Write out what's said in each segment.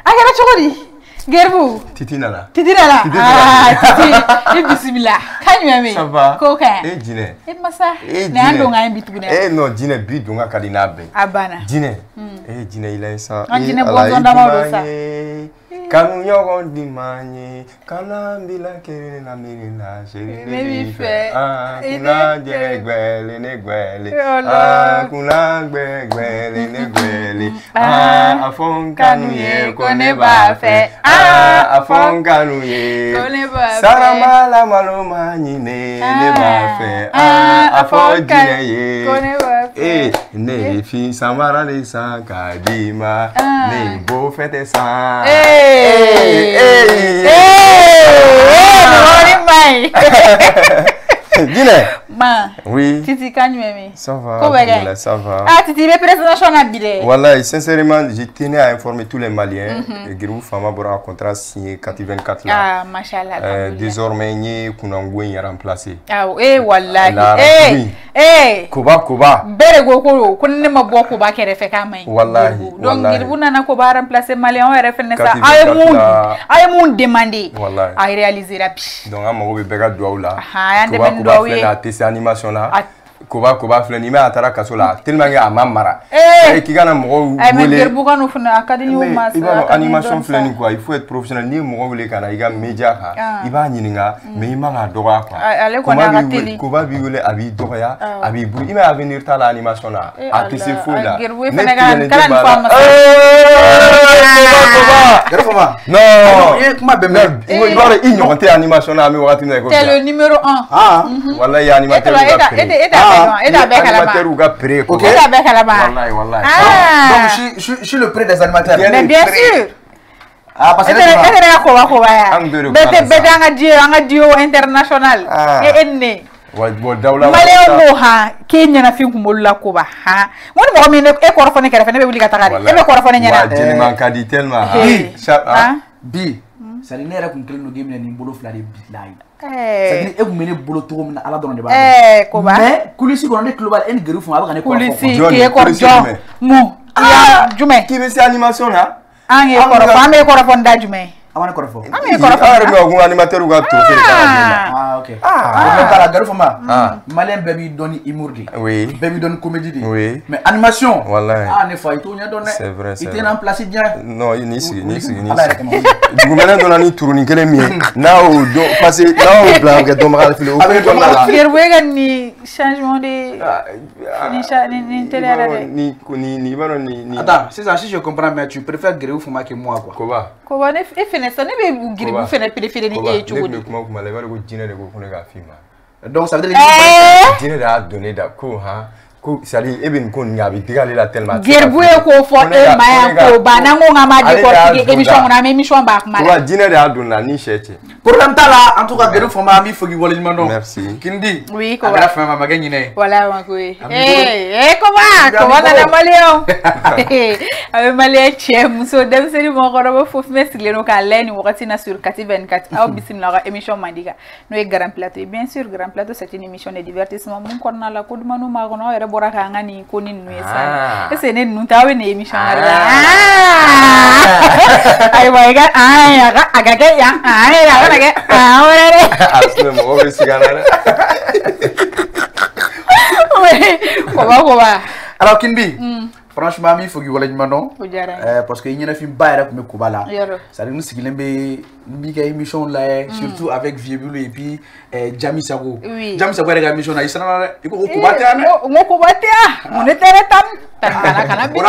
Akara chokori. Gerbu. Titi nala. Titi. Bismillah. Kanyu ame. Ça va. Koka. Jine. Masa. Na ando nga bitugune. Non, Jine bidunga kadina be. Abana. Jine. Jine il a ça. Jine bonzonda mawdosa. Kanu yogon dimanye kana bila kere na mirina sheri fe kuna jegbele negwele kuna gbele negwele afon kanu ye kone ba fe afon kanu ye kone ba fe saramala maloma nyine ne ba fe afon jine ye kone ba fe ne fi samara le sankadima ne bo fete sa Dîner. Ma. Oui. Titi Kanyuemi. Ça va. Ça va. Ah, Titi, les présentation à Bidé. Voilà, sincèrement, je tenais à informer tous les Maliens. Le groupe Fama Bora un contrat signé 424 là. Ah, machallah. Désormais, nous Kunangwe est remplacé. Ah, wallahi. Koba. Bere gokoro, kunne ma bo Koba kere fe kamay. Wallahi. Donc, groupe nana Koba remplacé Malien on refait ça. Ay moun demander. Wallahi. À réaliser rapide. Donc, on va bega douaoula. Ah, Koba fait animation là. Koba flani mais atara kasola tellement que amamara qui gana mo wole bugano funa academy o mas animation flani quoi il faut être professionnel ni mo wole kana iga media ha iba nyininga mais ima nga doga quoi Koba bi wole abi doya abi bru ima avenir ta la animation là a que c'est fou là Koba non kuma bembe il va ignorer animation là mais wakati na ko c'est le numéro 1 wallahi animateur animateur ou gars prêt ok wallahi donc je suis le prêt des animateurs mais bien sûr parce que anga dio international et enne Maleo ha Kenya na fi kumolula ko ba ha mo mo mi e ko rafone kere fene be wuli katagari e be ko rafone nyana jeni man kadi tellement bi sali ne ra kun kelno game ni bolo flare billahi sali e kumene bolo to ko na ala don de ba ko ba mais kulisi ko ne global en geru fun aba ne ko kulisi ke ko jo mo ya jume ki be si animation là ange ko rafone ko rafone da jume awana ko rafone ko animateur ou gars to ok la garu fama malien baby doni imurdi oui baby doni comédie oui mais animation wallahi ne fa ito nya donne c'est vrai il était en place bien non ni du mena dona ni tourni kele mi now do passer now blanc que domaral filo gerwega ni changement de ni télé ni baro ni attends c'est ça si je comprends mais tu préfères Greu Fuma que moi quoi ko ne e fene ça ne be Greu fene préféré ni e chogodi ne kuma le baro ko jine de ko kunega fima donc ça veut dire jine da donner da ko ha ko sali eben ko ngabi digale la tellement gerbué ko fo e maya ko banango ngama de ko émission na émission ba mala wa jine da donna ni cheche problème ta là en tout cas Greu Fuma mi fogi wolin mando merci kindi oui ko la femme ma gagné né voilà ma ko ko na malio ave malien chem so dem seri mo ko do fof mesle no ka leni wakati na sur 424 aw bismillah émission mandiga no e grand plateau bien sûr grand plateau c'est une émission de divertissement mon ko na la ko dum ma ko no ere boraka ngani ko nin no esa ese ne nu tawe ne émission ay way ga aga ga ya ore absolument on va se gagner Koba alors Kindi franchement mi fogi wala nyumano parce que ñena fi bayra ko me Koba la ça nous sigilembe mi ga émission là surtout avec Viebulu et puis Jami Sago rega émission na isana ko Koba ta mo Koba ta mo ne tere tan kana bi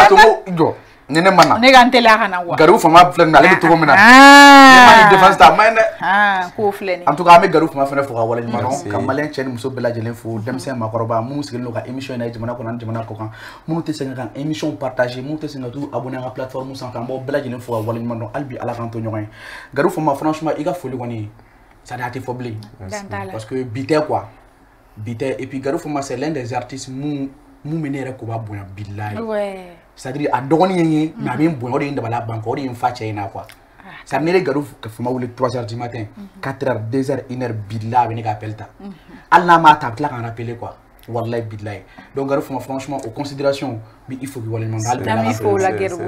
jo nene mana ne gantele kana wa Greu Fuma flen na le to ko mina mani défense ta mane ko fleni en tout cas me Greu Fuma fene fo wala nyumano kam malen chen muso bela jelen fo dem sen makoroba mu sigel ka émission na jimana ko nan jimana ko kan mu te sen kan émission partager mu te sen tout abonner à plateforme sans kan bo bela jelen fo wala nyumano albi ala kan to ñoy Greu Fuma franchement iga foli woni ça date fo blé parce que bité quoi bité et puis Greu Fuma c'est l'un des artistes mu menere ko ba boya billahi ouais c'est-à-dire a dogoni yeye na bien boya odi ndabala banko odi fa chena quoi ça ne Greu Fuma wule 3h du matin 4h 2h 1h billahi ne ka appelle ta Allah ma ta la kan rappeler quoi Wallahi billahi. Donc franchement aux considérations il faut que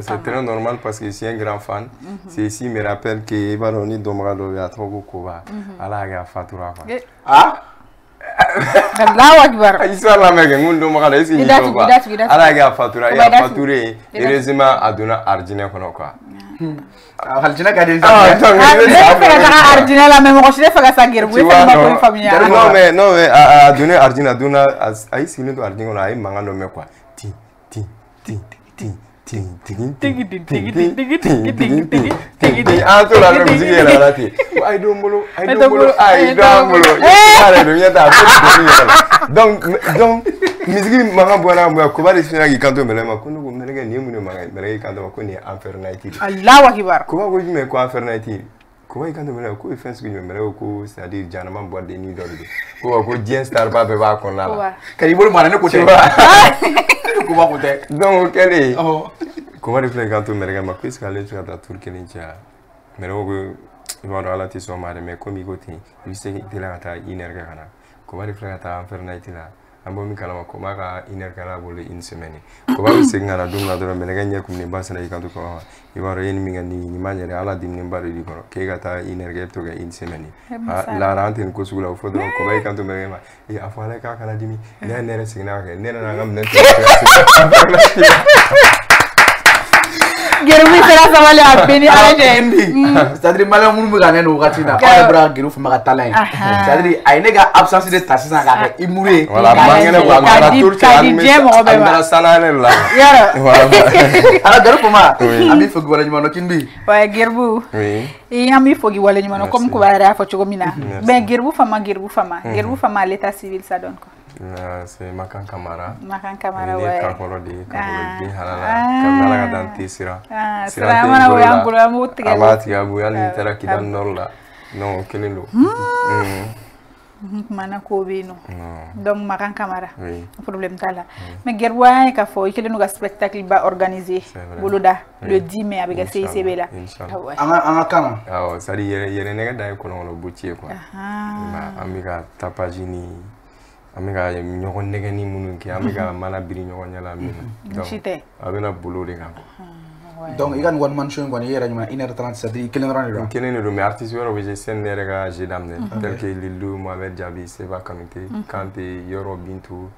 c'est très normal parce que je suis un grand fan. C'est ici me rappelle que Ibaroni Domrado ya trop Koba. Ala ga fatura quoi. Ah Allahu akbar. Histoire la mec ngundo makala isi ni quoi. Ala ga fatura ya faturé heureusement aduna argine kono quoi. Argine ka den argine la même roche fa sa guerre vous fa ma famille. Non mais a donné argine aduna ai sinu to argine kono ai mangano me quoi. Donc musique manga bona mo ko bari fina ki kanto melema ko no melega ni mu no manga melega kanto ko ni infernity Allahu akbar ko ko me ko infernity ko ba kanto melema ko fence ko melema ko c'est-à-dire janama boîte de nuit dormi ko Dien Star ba be ba ko la kay bol mana ne ko te ko ba ko te donc kele ko bari fina kanto melema ma ko iska le ta turki ni ja melema ko iwaro ala ti so mare me ko mi ko ti mi se de la ta inerga kana ko bari fina ta infernity la ambo mi kala ko maka inerkala bolo une semaine ko ba se ngana dum na do me ga nyer kum ni basana ikanto ko ibaro yen mi ngani ni manyere ala dim ni mbaro di ko ke gata inerge to ga une semaine la rante ko sugula fo do ko ba ikanto me ma e afala ka kala dimi ne ne re signa ke ne na ngam ne Gerbi sera samale apeni aje c'est-à-dire malin mun mu ganen wakati na on bra giru fa maka talent c'est-à-dire ay nega absence de tassis na ga imure voilà mangene wa mara tour ci amna sanane la yara ala garu poma ami fogi wala nyuma no kinbi wa gerbu oui e ami fogi wala nyuma no comme ko bara fa chogomina ben gerbu fama l'état civil ça donne quoi. C'est Makan Kamara. Makan Kamara ouais. Kakoro di bi halala. Kamala ga danti sira. Sira mana wo yangulo amu tigelo. Amati ga bu yali tera kidan norla. Non kelelo. Mana ko bino. Donc Makan Kamara. Oui. Problème tala. Mais gerwa ka fo ikele no ga spectacle ba organisé. Buluda le 10 mai avec CICB là. Anga kana. Ah, ça dit yere nega dai ko no butie quoi. Amiga tapajini. Amiga ñogon negeni munu ki amiga mana biri ñogon ñala min donc abena bolo de kan donc igan one man show ngone yera ñuma 1h30 c'est kelen ran kelen do mais artiste woro be sen nerega jedamne tel que Lilou Mohamed Diaby Seba Kanouté Kanté Yoro Bintou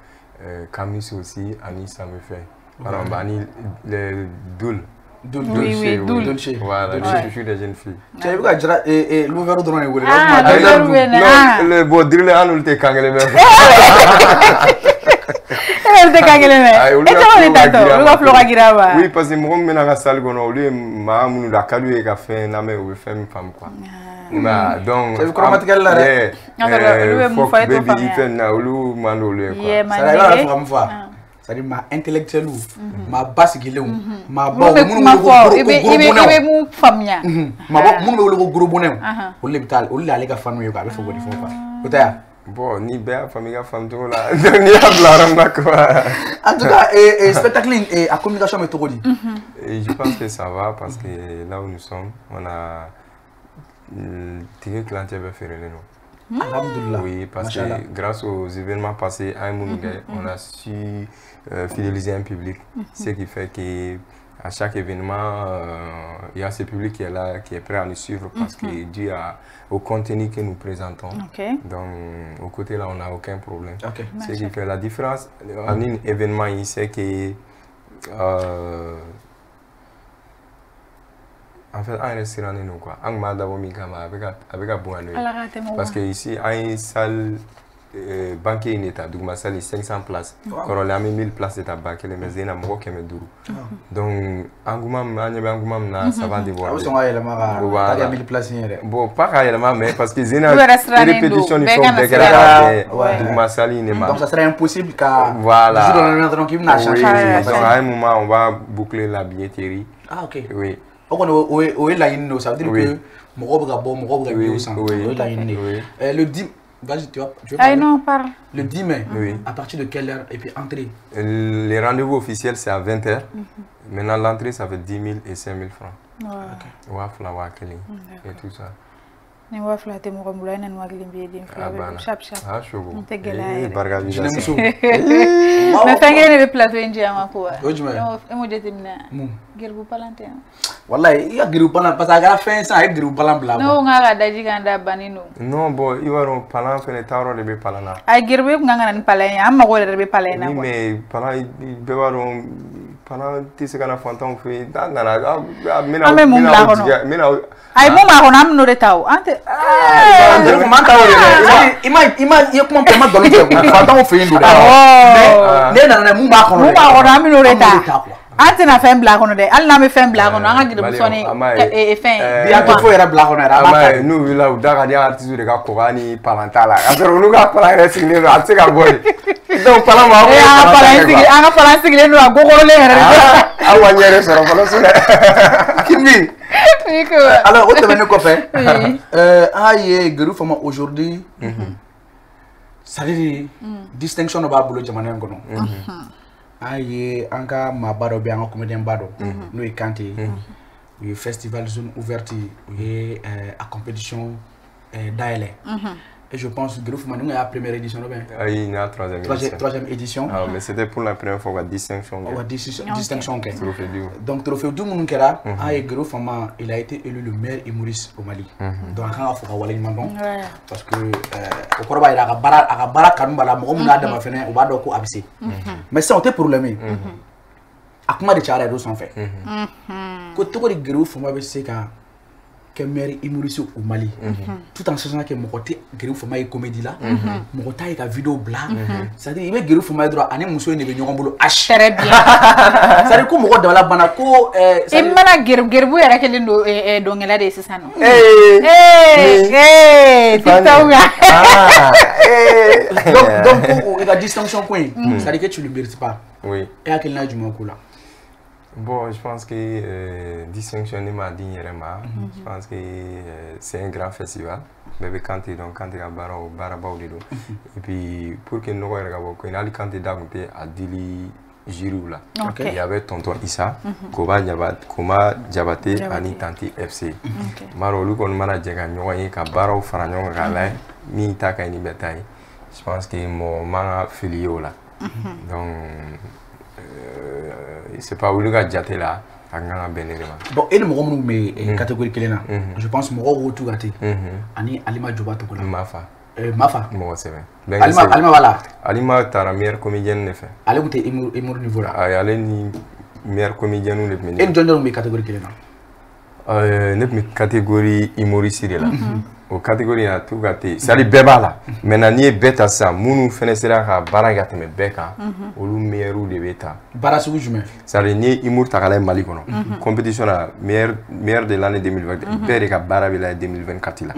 Camus aussi Ani ça me fait alors bani le Doul voilà je suis des jeunes filles tu vois jara l'ouvert drone wole non le beau driller anul te kangele me te kangele me et tato lo flora giraba oui parce que mo mena ga salle gono lui ma munu da kadu e ka fe na me o femme femme quoi bah donc c'est chromatical là baby ifen na lu mando le quoi ça là femme fa c'est-à-dire ma intellectuel ma basse gileu ma ba munu mu famia ma ba munu lo gros bonheur o le vital o le ale ka fanu yo ka be fogo di fo quoi otaya bon ni be famille ka fam to la ni hablaram na quoi en tout cas spectacle et à communication méthodique et je pense que ça va parce que là où nous sommes on a tiré clientèle va faire le nom. Alhamdulillah. Oui, parce que grâce aux événements passés à Mounougay, on a su fidéliser un public. Ce qui fait qu'à chaque événement, il y a ce public qui est là, qui est prêt à nous suivre parce que dû au contenu que nous présentons. Donc, au côté là, on n'a aucun problème. Ce qui fait la différence en un événement ici, c'est que en fait, un restaurant nous quoi. Un mal d'abord avec un bon annuel. Parce que ici, une salle banquier in état, donc ma salle est 500 places. Quand on a mis 1000 places de tabac, les maisons n'ont pas que mes doux. Donc, engouement, ça va dévoiler. Voilà. 1000 places. Bon, pas réellement, mais parce que les répétitions ils font dégrader. Donc ma salle n'est pas. Donc ça serait impossible qu'à. Voilà. Donc à un moment, on va boucler la billetterie. Ah ok. Oui. Oui, là, il ça veut dire que le 10 vas-y, tu vois. Ah non, parle. Le 10 mai, à partir de quelle heure et puis entrée? Les rendez-vous officiels, c'est à 20h. Maintenant, l'entrée, ça fait 10 000 et 5 000 francs. Et tout ça. Ni wa flatter mo ko mulay nan wa glimbi din chap chap. Ah chogo. Te gela. Barga bi. Mais fengé ne plateau inji ama ko. Ojuma. Emo jetimna. Gerbu palante. Wallahi ya gerbu palan parce que à la fin ça ay gerbu palan bla. No ngara daji ganda banino. Non bon, i waro palan fene taro de be palana. Ay gerbu nganga nan palanya amma go de be palena. Ni me palan be waro palan tise kana fantan fe dangana mina mina ay mo ma honam no de taw ante man taw ima ye kuma ma do le fantan fe ndu de na mu ba honam no de taw ante na fem bla kono de al na me fem bla kono anga gidu soni e fem biya to fo era bla kono era ba nu wila udaga dia artistu de ka ko gani palantala azoro nu ka pala resigne no atse ka boy donc pala ma ko anga pala sigile no agogoro le era awa nyere soro pala sone kimi alors autre même quoi fait aye guru fama aujourd'hui ça dit distinction no ba bolo jamana ngono aye anka ma bado bi anga comédien bado no e kanté le festival zone ouverte et à compétition d'aile et je pense que Groupe Manu a la première édition bien oui il y a troisième édition ah mais c'était pour la première fois la distinction distinction donc trophée du monde kera aye Groupe Manu il a été élu le meilleur humoriste au Mali donc quand faut wala mandon parce que au koroba il a bara kanu bala mo mun adama fene o ba do ko abisi mais ça on était problème akuma de chara do son fait ko to ko Groupe Manu be se ka meilleur humoriste au Mali tout en sachant que mon côté Groupe Manu comédie là mon côté ka vidéo blanc ça dit il met Groupe Manu droit ani muso ne be ñogon bolo très bien ça dit ko mo ko dawala bana ko e mana gerbu era ke lindo do ngela de sisano titaouga donc la distinction quoi ça dit que tu le mérites pas oui et à quel âge du ko là. Bon, je pense que distinctionner ma dignement, je pense que c'est un grand festival. Mais quand tu es à Barabao, et puis pour que nous regardions, quand il y a Dili Girou là, il y avait tonton Issa, Koma Diabaté, Ani Tanti FC. Marolu kon mana jega nyoye ka Barao Faranyon Gala, ni taka ni bataille. Je pense que mon manga filio là. Donc c'est pas où le gars jate là a ngana benelema bon et le mo mo me catégorie kelena je pense mo rotu gati ani alima joba to kola mafa mo c'est bien alima wala alima tara meilleure comédienne ne fait ale goute humor niveau là ay ale ni meilleure comédienne le meni en jonne me catégorie kelena ne me catégorie humoriste là au catégorie à tout gâté ça les bébés là maintenant ni bêta ça munu fenesera ka barangate me beka olu meilleur de bêta bara su jume ça les ni humour takala Mali kono compétition la meilleur de l'année 2020 bere ka bara bila 2024 là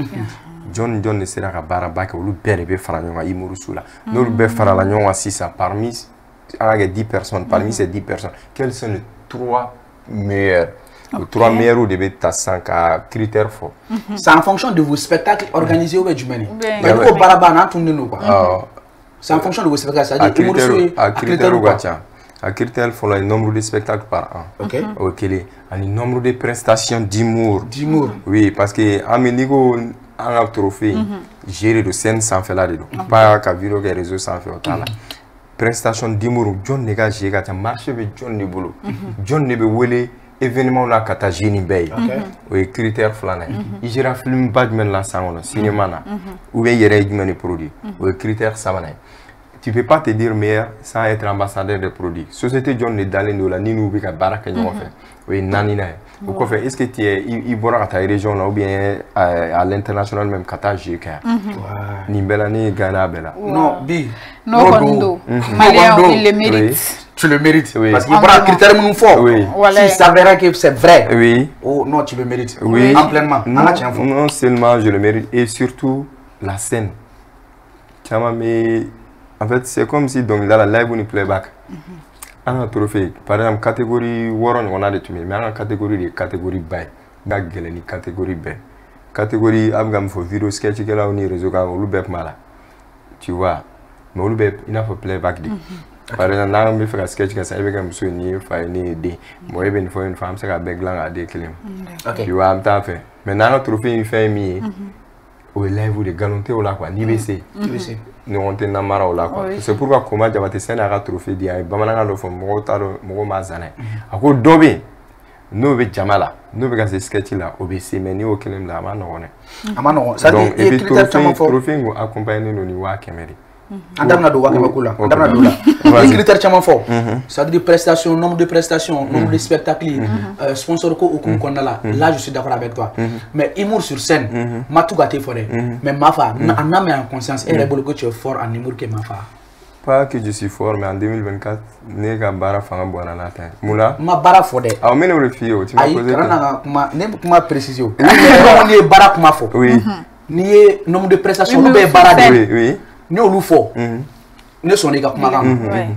John ne sera ka bara baka olu bere be fara nyonga humour sula no be fara la nyonga 6 parmi 10 personnes parmi ces 10 personnes quels sont les 3 meilleurs les 3 meilleurs de bêta sans critères forts. C'est en fonction de vos spectacles organisés au Béjumani. Mais au Barabana, tout le monde. C'est en fonction de vos spectacles. C'est-à-dire à critères, il faut le nombre de spectacles par an. Ok. Le nombre de prestations d'humour. D'humour. Oui, parce que Améligo a un trophée géré de scène sans faire là-dedans. Pas qu'à vidéo les réseaux sans faire autant là. Prestation d'humour, John Nega Jéga, marché avec John Nebolo. John Nebolo. Événement là kata génie bay o critère flané il gère film badmen la sangono cinéma na ou bien yere du produit o critère savana tu peux pas te dire meilleur sans être ambassadeur de produits société John ne dalendo la ni nous bika baraka ñoo fait o nani na o ko fait est-ce que tu es il bora ta région là ou bien à l'international même kata jeka ni bela ni Ghana bela non bi no kondo Malien il le mérite. Tu le mérites. Oui. Parce qu'il prend un critère mon fort. Oui. S'il s'avérait que c'est vrai. Oui. Oh non, tu le mérites. Oui. En pleinement. Non seulement je le mérite, et surtout la scène. Mais en fait, c'est comme si donc dans la live on playback. On a trophée. Par exemple, catégorie Warren, on a des tumés. Mais on a catégorie B. Ni catégorie B. Catégorie Abgam for vidéo sketch qui là on est réseau quand on le mala. Tu vois. Mais on le il a fait playback. Par exemple, là, on fait un sketch qui s'appelle comme ça, ni faire ni aider. Moi, il faut une femme, c'est un bec là à décliner. Tu vois, on t'a fait. Maintenant, notre trophée, il fait mieux. au live de galonté au là quoi ni BC ni on te namara au là quoi c'est pourquoi comment Diabaté Sène a trophée dia bamananga do fo mo taro mo mazana ako dobe no be jamala no be gase sketch là obc mais ni o kelem la amano ça donc et puis trophée ngo accompagner no ni wa kemeri andamna do wa kemekula andamna do la les critères chama fort ça dit prestations nombre de prestations nombre de spectacles sponsor ko okum kondala là je suis d'accord avec toi mais humour sur scène ma tout gâté forêt mais Mafa en âme et en conscience elle est beaucoup que tu es fort en humour que Mafa. Pas que je suis fort, mais en 2024, je suis bara fanga bona nata. Moula. Ma bara fode. Ah, mais nous refusons. Tu m'as posé. Ma précision. On est bara kuma fo. Oui. Ni nombre de prestations, nous be bara de. Oui, oui. Ni olu fo. Ne sont les gars kuma kan.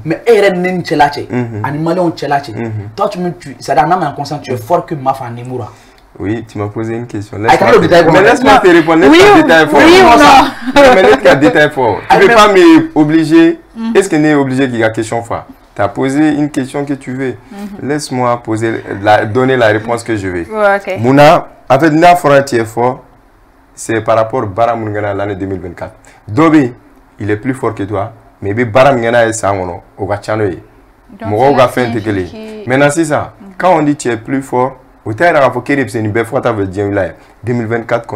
Mais eren nen chelache. Animalé on chelache. Toi tu ça dans en conscience tu es fort que Mafa Nimura. Oui, tu m'as posé une question. Mais laisse-moi te répondre. Oui ou non? Mais laisse-moi détail fort. Tu ne peux pas m'obliger. Est-ce que tu es obligé qu'il y a question fois? Tu as posé une question que tu veux. Laisse-moi donner la réponse que je veux. Mouna, en fait, la frontière fort, c'est par rapport à Bara Mungana l'année 2024. Dobi, il est plus fort que toi, mais Bara Mungana est sangono, au Gachanoye. Mouga fait maintenant, c'est ça. Quand on dit tu es plus fort, au terrain, il faut que tu aies une belle fois 2024,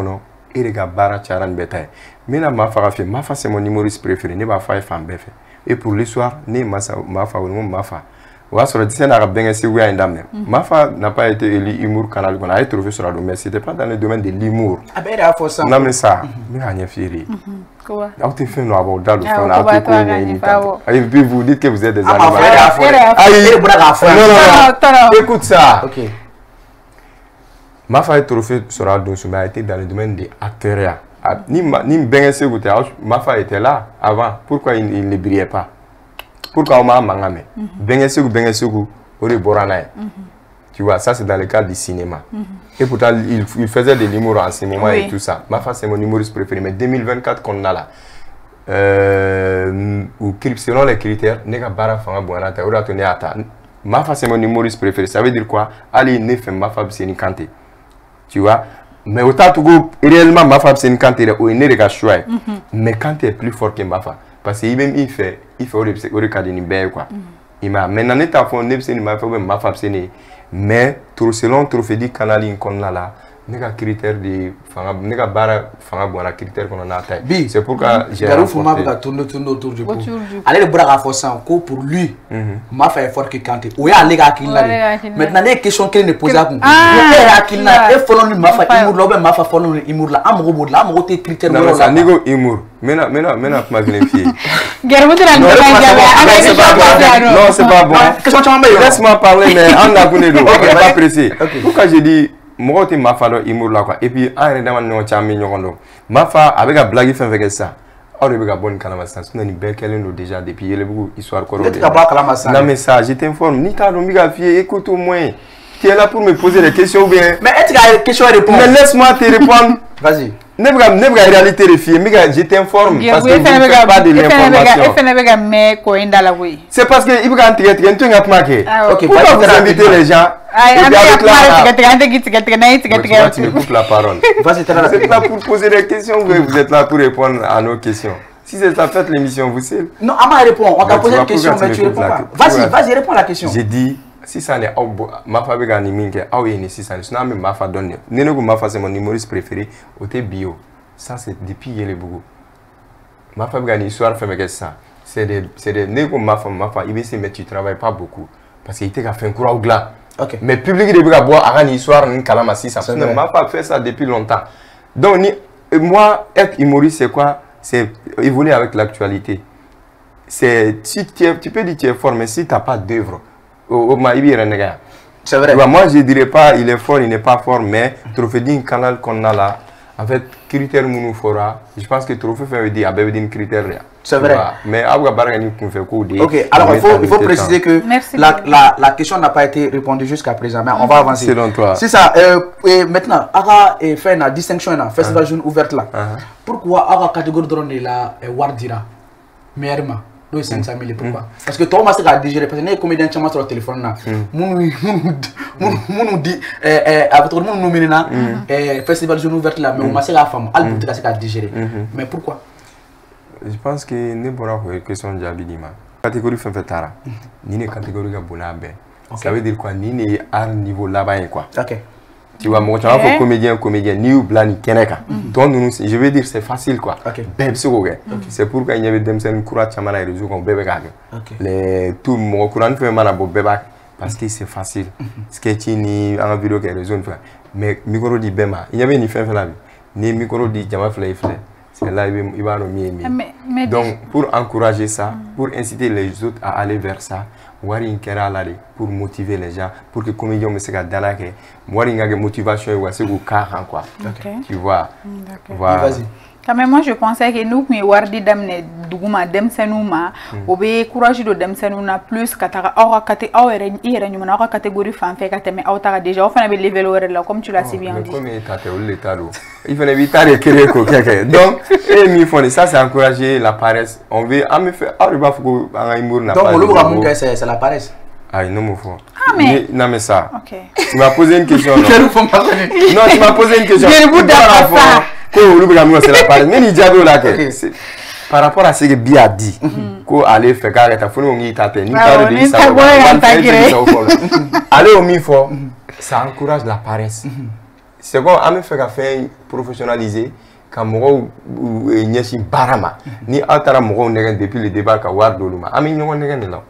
il y a Bara Charan Betaï. Mais là, Mafa, c'est mon humoriste préféré. Je vais faire femme. Et pour l'histoire, Mafa ou Mafa. Mafa n'a pas été élu humour canal. On a été trouvé sur la domaine. Mais ce n'était pas dans le domaine de l'humour. Non, mais ça, mais rien fieri. Quoi? Et puis vous dites que vous êtes des animaux. Écoute ça. Mafa est trophée sera a été dans le domaine des acteurs. Ni Mafa était là avant. Pourquoi il ne brillait pas? Pourquoi on m'a mangame? Bengesegu, Ori Boranaï. Tu vois, ça c'est dans le cadre du cinéma. Et pourtant, il faisait de l'humour en ce moment et tout ça. Mafa c'est mon humoriste préféré. Mais 2024 qu'on a là, selon les critères, Nega Bara Fanga Bonata, Ora Toneata. Mafa c'est mon humoriste préféré. Ça veut dire quoi? Ali ne fait Mafa Bseni Kanté. Tu vois? Mais autant que réellement Mafa Bseni Kanté, il n'est pas choix. Mais Kanté est plus fort que Mafa. Parce qu'il même il fait au cas de Nibé quoi. Il m'a maintenant n'est pas fond Nebseni Mafa Mafa Bseni. Mais selon Trophée Canal qu'on a là, nega critère de nega bara fanga bona critère qu'on a taille. C'est pourquoi j'ai tourner autour du pot. Allez le bras à force encore pour lui. Mafa est fort que Kanté. Oui, allez gars qui là. Maintenant les questions qu'il ne pose pas. Il qui là et follow Mafa humour là ben Mafa follow humour là am robot là am roté critère là. Ça négo humour. Maintenant ma vérifier. Non, c'est pas bon. Laisse-moi parler mais on a connu l'eau. On va pas presser. Pourquoi j'ai dit moi tu Mafa dans humour là quoi et puis en réellement non chamé nyokondo Mafa avec un blague fait avec ça on est bien bonne calamassa on ni belle qu'elle déjà depuis il y a beaucoup histoire quoi non mais ça je t'informe ni ta domiga fille écoute au moins tu es là pour me poser des questions bien mais est-ce qu'il y a des questions à répondre mais laisse-moi te répondre vas-y ne réalité les filles mais je t'informe parce que vous ne pas de l'information c'est parce que il va entrer tu n'as pas marqué pourquoi vous invitez les gens tu me coupes la parole. Vous êtes là pour poser des questions ou vous êtes là pour répondre à nos questions? Si c'est ça, faites l'émission, vous savez. Non, Ama répond. On t'a posé une question, mais tu réponds pas. Vas-y, réponds à la question. J'ai dit, si ça n'est pas ma femme est animée, si ça n'est pas ma femme donne. Nénégo Mafa c'est mon humoriste préféré. Au bio, ça c'est depuis il est beaucoup. Ma femme a une histoire fait avec ça. C'est des négo Mafa, il veut se mais tu travailles pas beaucoup parce qu'il était fait un courant au glas. Okay. Mais le public de boire à une histoire, une calamassie, ça ne m'a pas fait ça depuis longtemps. Donc, moi, être humoriste, c'est quoi? C'est évoluer avec l'actualité. Si tu peux dire que tu es fort, mais si tu n'as pas d'œuvre, c'est vrai. Moi, je ne dirais pas il est fort, il n'est pas fort, mais Trophée d'un canal qu'on a là, en fait, critère nous fera. Je pense que Trophée fait dire avec des critères. C'est vrai. Mais ok, alors il faut préciser que la question n'a pas été répondue jusqu'à présent, mais on va avancer. Selon toi. C'est ça. Maintenant, Aga fait une distinction dans festival jeune ouverte là. Pourquoi Aga catégorie de la Wardira meilleurement Donc 500 000, pourquoi? Parce que toi, tu as digéré, parce que les comédiens qui sont sur le téléphone, nous dit, avec tout le monde, nous festival jeune ouverte là, mais on m'a la femme, elle peut être digéré. Mais pourquoi? Je pense que n'est pas une question de Jabidima. Catégorie fait tara, ni une catégorie de bonabé. Ça veut dire quoi? Ni une art niveau là-bas quoi. Ok. Tu vois, moi, tu vois, faut comédien, ni ou blanc, ni keneka. Donc, je veux dire, c'est facile quoi. C'est pourquoi il y avait des scènes courant chamana et réseau comme bébé gag. Les tout mon courant fait mal à bébé parce que c'est facile. Sketching ni en vidéo qui réseau mais micro di bema, il y avait ni fait la vie. Ni micro di jama flay. C'est là il va nous mieux. Donc, pour encourager ça, pour inciter les autres à aller vers ça. Pour motiver les gens, pour que les comédiens me segent dans la guerre. Moi, il y a une motivation et c'est un quoi. Tu vois. Voilà. Quand même, moi, je pensais que nous, nous avons dit que dem senuma, obé courage de dem senuna plus katara aura kate aura catégorie fan fait kate mais aura déjà on fait un level là comme tu l'as si bien dit. Comme il fallait éviter de créer quelqu'un. Donc, et font ça, c'est encourager la paresse. On veut en me faire arriver faut un humour n'a pas. Donc, c'est la paresse. Ah, non, mon frère. Ah, mais. Non, mais ça. Ok. Tu m'as posé une question. Non, tu m'as posé une question. C'est la paresse. Mais il dit là que par rapport à ce que Bi a dit, qu'on allait faire carré, t'as fait une aller au mifo, ça encourage la paresse. C'est quoi, à me faire professionnaliser. Quand moi n'y a barama ni altara moi depuis le débat qu'à voir doluma ami n'y on là.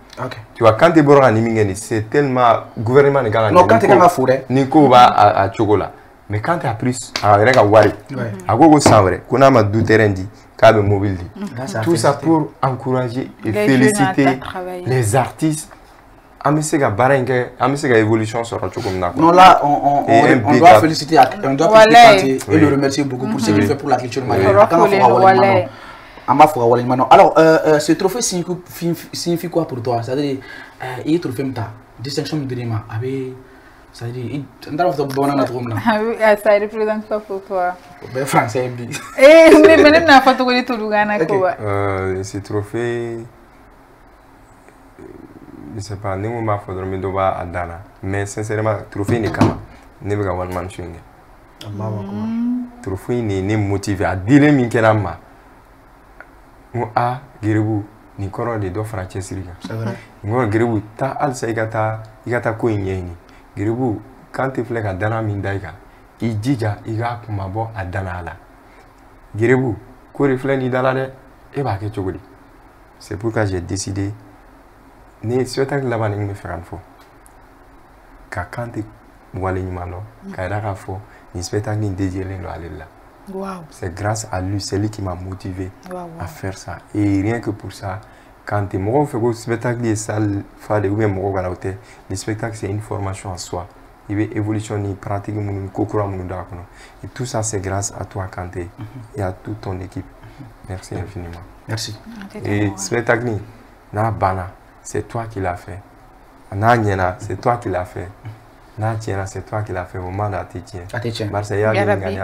Tu vois quand tu es animé c'est tellement gouvernement ne gagne. Non quand tu es en forêt. Nico va à chocolat. Mais quand tu as plus à rien qu'à voir, à gogo sans vrai, qu'on a ma douter dit, qu'à me mobile tout ça pour encourager et féliciter les artistes. Amisega barengue, amisega évolution sur le chocolat. Non là on doit féliciter, on doit féliciter et le remercier beaucoup pour ce qu'il fait pour la culture malienne. Alors ce trophée signifie quoi pour toi? C'est-à-dire il trophée ta distinction de dima avec c'est-à-dire on doit faire bonne année trop là. Ah ça représente quoi pour toi? Ben français bi. Mais même na photo que tu dois quoi? Ce trophée je sais pas, nous m'avons fait dormir devant Adana, mais sincèrement, trophée n'est qu'un, n'est pas one man showing. Trophée n'est motivé à dire min kenama. Moi a giribu ni koro de do Francesca. C'est vrai. Moi giribu ta al saigata igata ko inyeni. Giribu quand tu fais Adana min daiga, ijija iga kumabo Adana la. Giribu ko reflet ni dalade e ba ke chogodi. C'est pourquoi j'ai décidé ne spectacle là-bas me faire un faux. Quand tu vois les numéros, quand il y a un faux, le spectacle est dédié là. Wow. C'est grâce à lui, c'est lui qui m'a motivé à faire ça. Et rien que pour ça, quand tu fais un spectacle, le spectacle c'est une formation en soi. Il veut évolutionner, pratiquer, et tout ça c'est grâce à toi, Kanté, et à toute ton équipe. Merci infiniment. Merci. Et spectacle, c'est toi qui l'as fait. Nanyena, c'est toi qui l'as fait. Natiena, c'est toi qui l'as fait. Au moment d'Atétien. Marseille a gagné.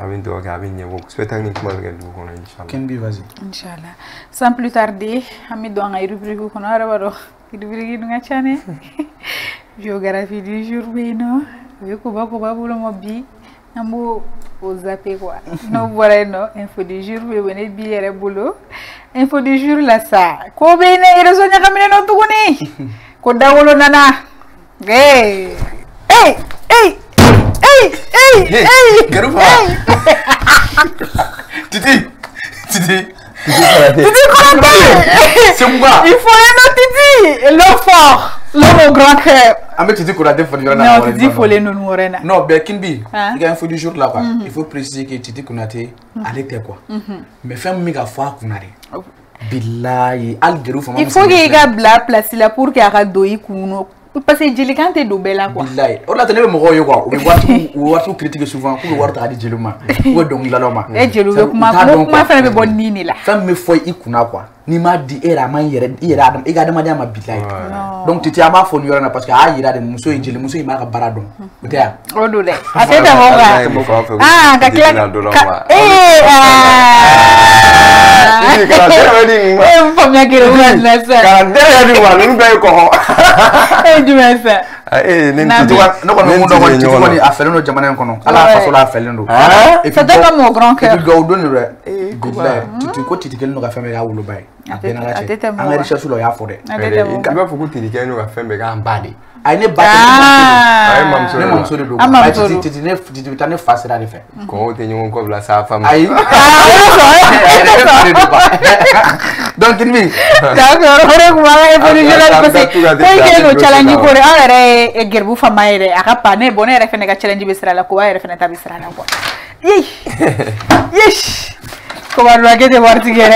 Avec toi, avec nous. Spectacle comment Inch'Allah. Kenbi, vas-y. Inch'Allah. Sans plus tarder, Ami doit en rubrique qu'on a revoir. Rubrique nous a chané. Géographie du jour, oui non. Oui, comment pour le mobi. Nambo au zappé quoi. Non voilà non. Info du jour, oui on est bien boulot. Info du jour là ça. Ko bene irosonya kamine no tukuni. Ko dawolo nana. Hey. Hey. Hey. Hey. Hey. Hey. Garufa. Titi. C'est moi. Il faut un autre Titi. L'homme fort. L'homme au grand cœur. Mais tu dis qu'on a des fois non, tu dis faut les nous morena. Non, ben Kinbi, il y a un faux du jour là-bas. Il faut préciser que tu dis qu'on a été arrêté quoi. Mais fais un méga fois qu'on a été. Billahi, il faut qu'il y ait la place là pour qu'il y ait un doigt kuno. Parce que j'ai quand t'es double là quoi. Billahi, on a tenu le mot yo quoi. On voit tout critiquer souvent. On voit tout dire jeluma. On donc là loma. Et jeluma comment faire le bon nini là. Femme me foi ikuna quoi. Ni ma di era man yere adam e ga da ma dia ma billahi. Donc tu tiens ma phone yorana parce que ah ira de muso injili muso ima ka baradon. Betia. Odule. Atenda monga. Ah ka kila. famille qui est ça. Quand derrière nous, nous payons comment? Eh, du moins ça. A fait le diamant qu'on a la façon la fait le et ça donne mon grand cœur. Tu dois donner tu quoi tu nous a fait mais à ou le bail. On a recherché sur la forêt. Il va faut que tu dises que nous a fait mais en bas. Aine ba ne mam so de do tu t'en face là de fait ko te ñu ko la sa femme ay donc ni d'accord hore ko ma e boni jela ko se ko no challenge ko re are e gerbu fama ere aka pane bone re fene ga challenge be sira la ko wa re fene tabi sira la ko yes ko wa ro agete warti gere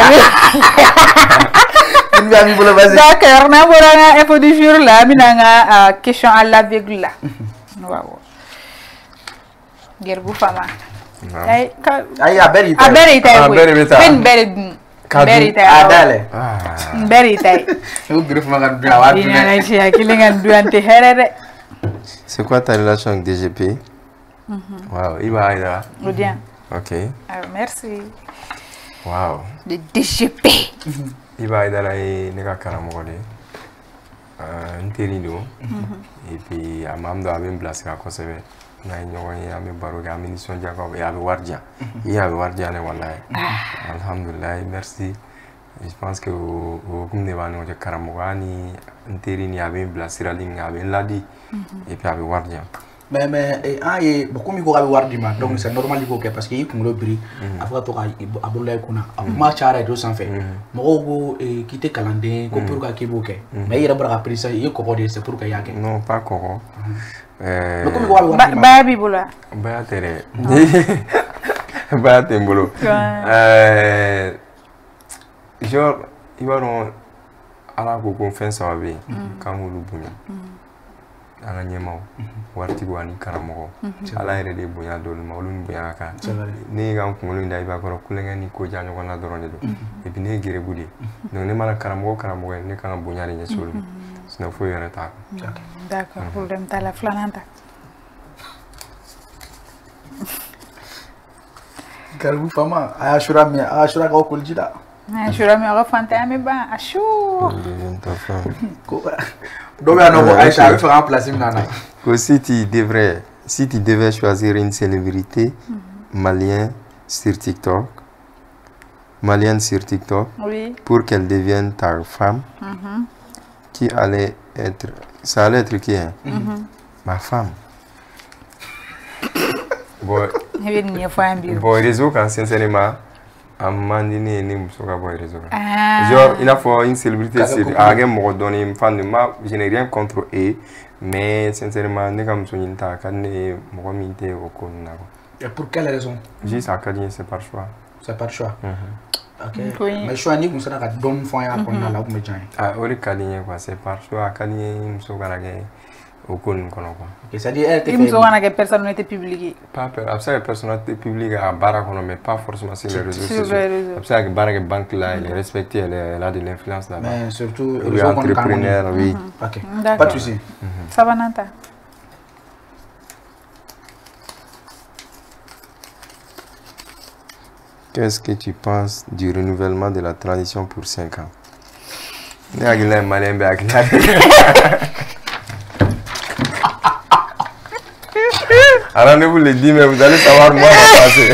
d'accord, na borana info du jour là, minanga question à l'aveugle là. Wow. Gerbu fama. Ay aberi adale. Beri tay. Gerbu fama kan bien wa bien na ci akilingan duante herere. C'est quoi ta relation avec DGP? Wow, il va là. Bien. OK. Merci. Wow. De DGP. Il va aider là et ne ka karamoko de interino et puis amam do abin place ka kosebe na nyogo ya me baro ga mission jakob ya be wardia ya be wardia ne wallahi alhamdulillah merci je pense que au comme ne va no de karamoko ani interini abin place raling abin ladi et puis abin wardia mais aye beaucoup mi ko gabe wardi ma donc c'est normal ko ke parce que il kungo bri afra to ka abulay kuna ma chara do sans fait mo go quitter calendrier ko pour ka kibo ke mais il rabra prise il ko ko c'est pour ka yake non pas koko beaucoup mi ko gabe wardi ba bibula ba tere ba tembolo genre il va non ala ko confiance avec quand vous le bunya ala nyemaw warti go ani karamo ala yere de bonya dol mawlum bonya ka ne ga ko ngulu ndai ba ko kulenga ni ko janyo ko na dorone do e bi ne gere budi donc ne mala karamo ne kan bonya ni nyesulu sina fo yere ta d'accord problème ta la flananta garbu fama ashura ko kuljida ashura mi ga fanta mi ba ashu si tu devais choisir une célébrité malienne sur TikTok, oui. pour qu'elle devienne ta femme, qui allait être, ça allait être qui hein? Ma femme. Bon, réseau quand sincèrement. Amandine ni musoka boy réseau. Genre il a fallu une célébrité c'est à game mo donner une fan de ma je n'ai rien contre eux mais sincèrement ne comme so nyinta kan ne mo minte o ko na ko. Et pour quelle raison? Juste à cadien c'est par choix. C'est par choix. OK. Mais choix ni comme ça ka don fond ya ko na la ko me jan. Ah ori cadien quoi c'est par choix cadien musoka la ge au con quoi. Et ça dit elle te fait que personnalité publique. Pas absolument personnalité publique à Barakono mais pas forcément sur les réseaux sociaux. Absolument que Barak banque là elle est respectée elle a de l'influence là-bas. Mais surtout les entrepreneurs oui. OK. Pas de souci. Ça va Nanta. Qu'est-ce que tu penses du renouvellement de la tradition pour 5 ans? Ne agila malembe agila. Alors ne vous le dis mais vous allez savoir moi va passer.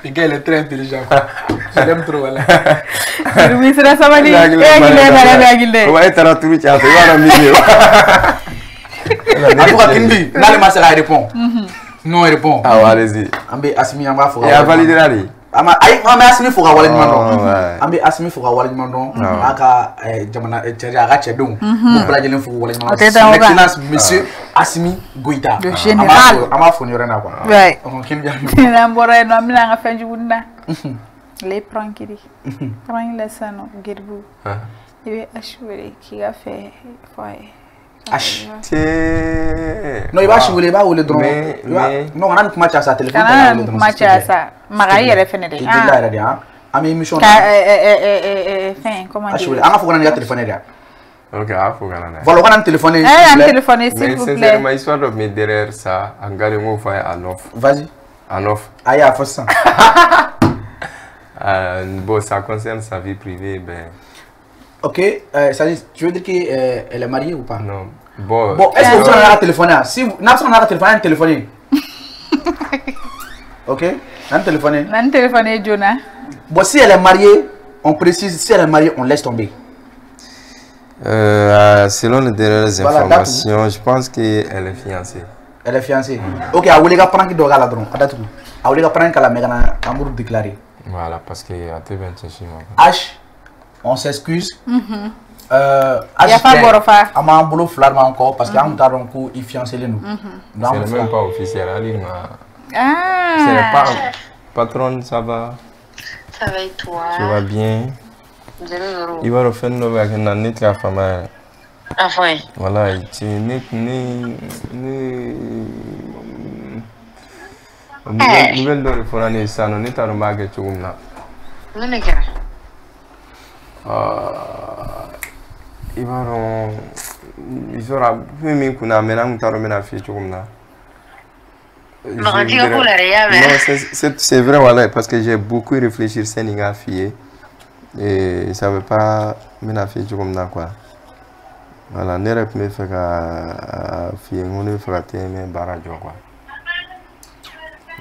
Le gars il est très intelligent. Je l'aime trop là. Oui, c'est ça va dire. On va être à tout le temps. On va milieu. En tout cas Kindi, là le master répond. Non il répond. Ah allez-y. Ambe Asimi amba fo. Et a validé là lui. Ama Asimi fo ka wala nyando. Ambe Asimi fo ka wala nyando. Aka jamana teri aga chedon. Mo blajelen fo wala nyando. Excellence monsieur Asimi Goïta. Le général. Ama fo nyore na kwa. Ouais. On kin bien. Na mbora no amina nga fenji wunda. Les prankiri. Prank la sano gerbu. Ibe ashwere ki a fait foi. Ash. Non, il va jouer les bas ou les drones. Non, on a une match à sa téléphone. On a une match à ça. Marie, elle est finie. Il est là, il est là. À mes émissions. Comment dire? On a fait un téléphone là. Ok, il faut qu'on ait. Voilà, on a un téléphone. Un téléphone, s'il vous plaît. Mais sincèrement, histoire de mettre derrière ça, en gagnant au foyer à l'offre. Vas-y. À l'offre. Aïe, à force. Bon, ça concerne sa vie privée, ben... Ok, tu veux dire qu'elle est mariée ou pas? Non. Bon, est-ce que vous en avez téléphoné? Si vous n'avez pas téléphoné, ok? On a téléphoné, Jonah. Bon, si elle est mariée, on précise, si elle est mariée, on laisse tomber. Selon les dernières informations, je pense qu'elle est fiancée. Elle est fiancée. Ok, à Oulega prend qui doit la drone. À Oulega prend qu'elle a mégana amour déclaré. Voilà, parce que à T20 H, on s'excuse. Il n'y a pas de refaire. À mon boulot flamme encore parce qu'on t'a donc il fiancé les nous. C'est même pas officiel. Ah. C'est pas patronne, ça va? Ça va et toi? Tu vas bien? Il va refaire une nouvelle avec une année de la femme. Enfin. Voilà, tu nouvelle de Fonani Sano, n'est pas remarqué tout le monde. Non, est-ce il va il sera même qu'on a maintenant un mena fait tout le monde. Non, c'est vrai, voilà, parce que j'ai beaucoup réfléchi sur les filles et ça veut pas mener fait tout le monde quoi. Voilà, ne rep me fait que fille, on ne fait pas tes barrages quoi.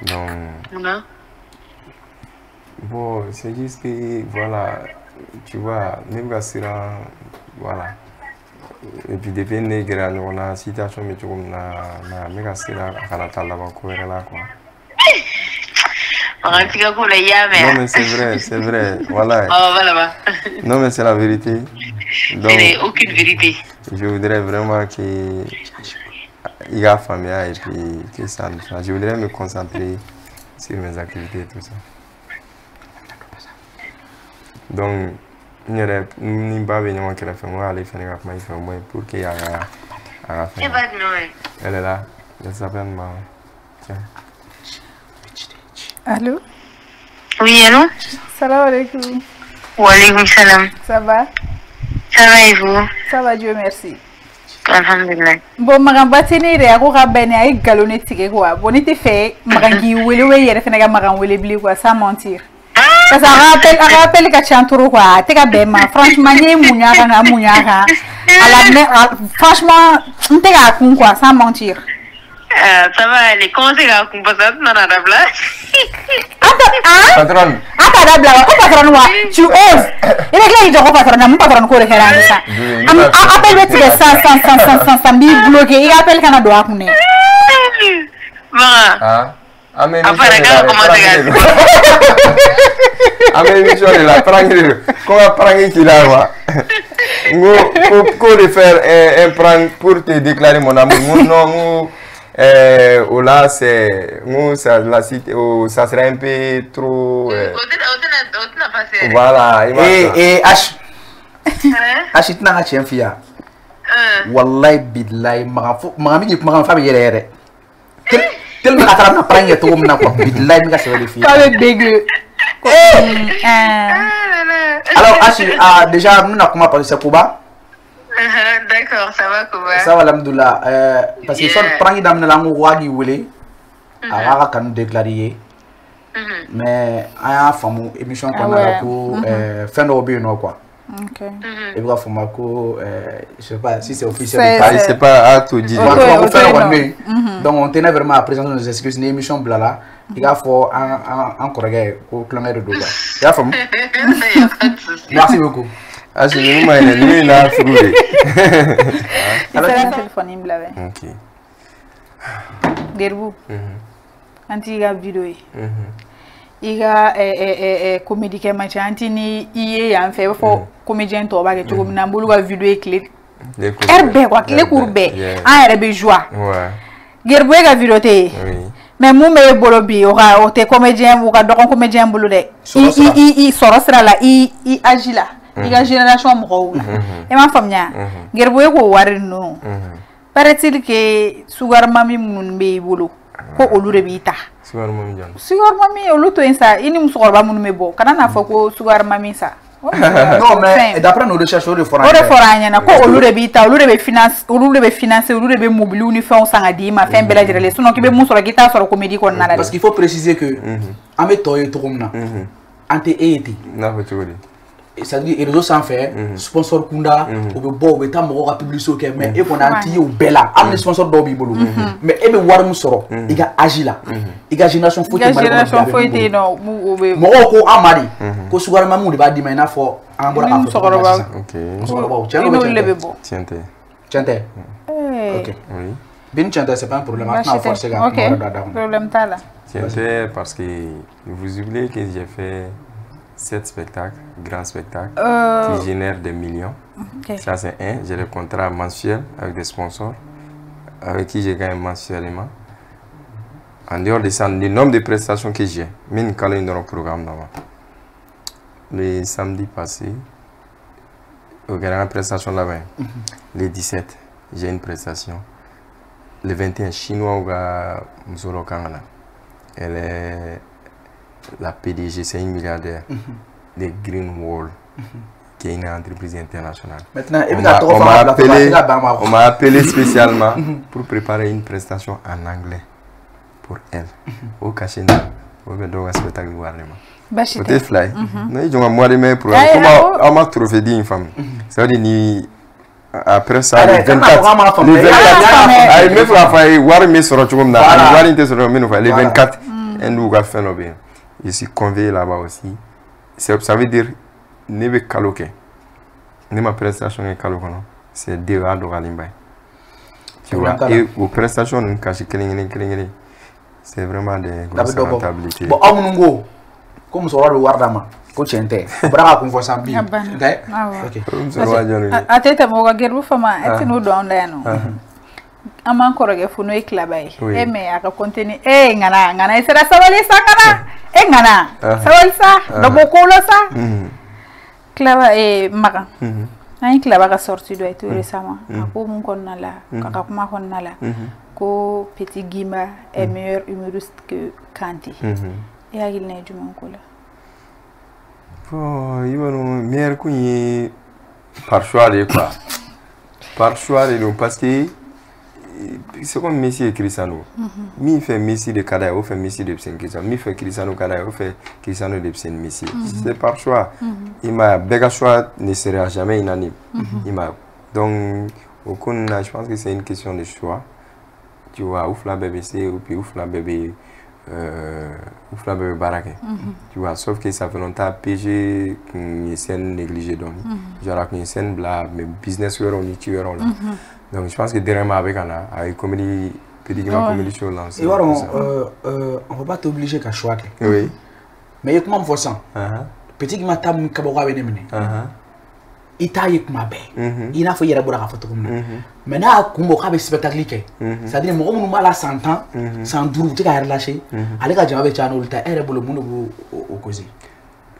Donc, bon, c'est juste que, voilà, tu vois, même quand voilà. Et puis, depuis que on a une situation, mais tu vois, on a un méga sira à la table là, quoi. Non, mais c'est vrai, voilà. Oh, voilà. Non, mais c'est la vérité. Donc, ce n'est aucune vérité. Je voudrais vraiment qu'il y ait famille et puis que ça me change. Je voudrais me concentrer sur mes activités et tout ça. Donc, il n'y a pas de gens qui font aller faire un moins pour qu'il y ait un elle est là. Elle s'appelle Maman. Tiens. Allô? Oui, allô? Salam alaikum. Wa alaikum salam. Ça va? Ça va et vous? Ça va, Dieu merci. Alhamdulillah. Bon, magan batini re ako ka bene ay galone tike quoi. Bon, il te fait magan gi wele we yere fena ga magan wele bli quoi, sans mentir. Parce que rappelle que chantoro quoi, te ka bema franchement ni munya ka. Franchement, on te ga kun quoi, sans mentir. Ça va aller. Comment c'est là qu'on passe dans la table? Patron. Patron, tu oses. Il est là, il patron, mon patron ko le faire ça. Appelle le tigre sans bloqué. Il appelle quand on doit couner. Ah. Amen. Comment prendre qui là quoi? Pour faire un prank pour te déclarer mon amour. Non. Là, ça serait un peu trop. Voilà. H. H, tu n'as pas fia. Wallahi, billahi, ma femme est tellement à travers la prangue, tout le monde billahi, mais c'est le fille. Pas le dégueu. Alors, H, déjà, nous n'avons pas parlé de ce combat. D'accord, ça va Kouba? Ça va, alhamdoulilah. Parce que soit prendre dans la langue wagi wele, à quand nous déclarer. Mais à un fameux émission qu'on a pour fin d'automne quoi. Ok. Et puis à je sais pas si c'est officiel. C'est pas à tout dire. Donc on tenait vraiment à présenter nos excuses une émission blala. Il a faut un collègue au clan de Doga. Il a fameux. Merci beaucoup. Ah, c'est le moment où il a fourré. Alors, il y a un téléphone, là. Ok. Derbu. Anti, il y a vidéo. Il y a comédie qui est matché. Anti, il y a un fait pour comédien to ba ke to na mbulu ga vidéo clip. Herbe quoi, les courbes. Ah, herbe joie. Ouais. Gerbu ga vidéo te. Oui. Mais mon meilleur bolobi aura te comédien ou ga dokon comédien bulu de. Il sort là, il agit là. Il y a une génération moro. Et ma femme nya. Gerbu ko wari no. Paraît-il que sugar mami mun be bulu. Ko olu rebita. Sugar mami jan. Sugar mami olu to insa ini musugar ba mun mebo. Kana na fako sugar mami sa. Non mais d'après nos recherches au reforanya. Au reforanya na ko olu rebita, olu rebe finance, olu rebe mobile uni fait on sangadi ma fin bela direle. Sinon ki be musura kita sur comédie ko na la. Parce qu'il faut préciser que ame toye to komna. ante eti n'a pas tout dit c'est-à-dire les réseaux sans faire sponsor kunda ou be bo be tam ko publicité ok mais e ko na anti o bella am sponsor do bi bolu mais e be war mu soro i ga agila i ga génération foité no mu be mo ko amari ko sugar mamu de ba di mais na fo an bora ka soro ba ok soro ba tiente ok oui bien tiente c'est pas un problème maintenant forcer ga problème ta là tiente parce que vous oubliez que j'ai fait 7 spectacles, grands spectacles, qui génèrent des millions. Ça, c'est un. J'ai le contrat mensuel avec des sponsors, avec qui je gagne mensuellement. En dehors de ça, le nombre de prestations que j'ai, même quand il y a un programme d'avant. Le samedi passé, il y a une prestation là-bas. Le 17, j'ai une prestation. Le 21, Chinois, il y a Mzolo Kangana. Elle est la PDG, c'est une milliardaire de Green Wall, qui est une entreprise internationale. Maintenant, on m'a appelé spécialement pour préparer une prestation en anglais pour elle. Au cachet, on va faire un spectacle de Warnema. Peut-être fly. Ils ont moi de mes programmes. Comment on m'a trouvé d'une femme. Ça veut dire après ça, le 24. Le 24, nous va faire nos biens. Je suis convié là-bas aussi. Ça veut dire ne be kaloke. Ne ma prestation est kaloke non. C'est deux à Doralimba. Tu vois. Et aux prestations nous cache c'est vraiment des grosses rentabilités. Bon, amunungo. Comme ça le wardama. Ko chente. Braka kun fo sambi. OK. Atete mo ga gerbu fama etinu do ndano. Aman koroge funo iklabai eme aka konteni ngana isera sawali sakana ngana sawali sa do bokolo sa klaba maka ay klaba ka sorti do eto récemment ko mun konnala kaka kuma konnala ko Petit Guimba est meilleur humoriste que Kanti et il n'est du mon cola il va nous meilleur que par choix quoi par choix parce que c'est comme Messi et Cristiano. Mi fait Messi de Kada, ou fait Messi de Cristiano. Mi fait Cristiano Kada, ou fait Cristiano de Messi. C'est par choix. Il m'a béga choix ne sera jamais unanime. Donc, je pense que c'est une question de choix. Tu vois, ouf la BBC ou puis ouf la bébé Baraké. Tu vois, sauf que ça fait longtemps PG une scène négligée donc. Genre une scène bla, mais business on y tue là. Donc je pense que dernièrement avec comédie, Petit Guimba comédie show lancé. On va pas t'obliger qu'à choisir. Oui. Mais comment on fait ça? Petit Guimba tam kaboga benemene. Ita yek mabe. Ina fo yera bora photo comme ça. Maintenant kumbo ka be spectacle ke. C'est-à-dire mo mo mala 100 ans, 112 tu ka relâcher. Ale ka jama be channel ta ere bolo muno au causer.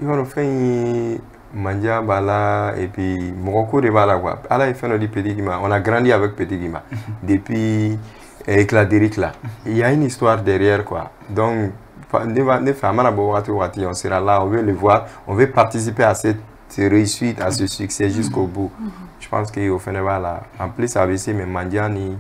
Il va faire Mandia Bala et puis Morocco de Bala quoi. Allah il fait notre Petit Guimba. On a grandi avec Petit Guimba depuis Éclat d'Éric là. Il y a une histoire derrière quoi. Donc on sera là, on veut le voir, on veut participer à cette réussite, à ce succès jusqu'au bout. Je pense qu'au final là, en plus ABC mais Mandiani,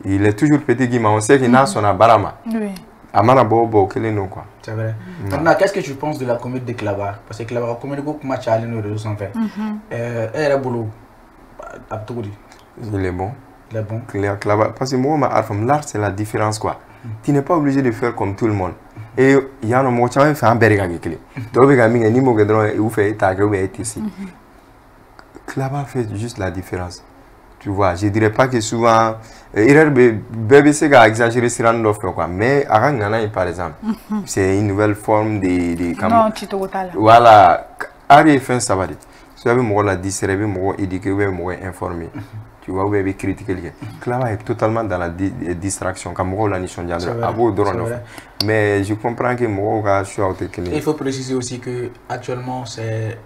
il est toujours Petit Guimba. On sait qu'il a son abarama. Oui. Amana Bobo, quel est nous quoi. C'est vrai. Maintenant, qu'est-ce que tu penses de la comédie de Klaba? Parce que Klaba, la comédie beaucoup match à nos réseaux sans faire. Elle est boulot. Il est bon. Il est bon. Klaba, parce que moi, l'art c'est la différence quoi. Tu n'es pas obligé de faire comme tout le monde. Et il y a un mot qui fait un berry avec lui. Tu vois, il y a un mot qui fait ta gueule ici. Klaba fait juste la différence. Tu vois, je dirais pas que souvent, BBC a exagéré sur un offre quoi, mais Arangana par exemple, c'est une nouvelle forme de non, tu te vois là. Voilà, Ari fait ça va dire. Tu avais moi la distribuer, moi éduquer, moi informer. Tu vois, vous avez critiqué. Klaba est totalement dans la distraction, comme moi la nation mais je comprends que moi je suis il faut préciser aussi que actuellement c'est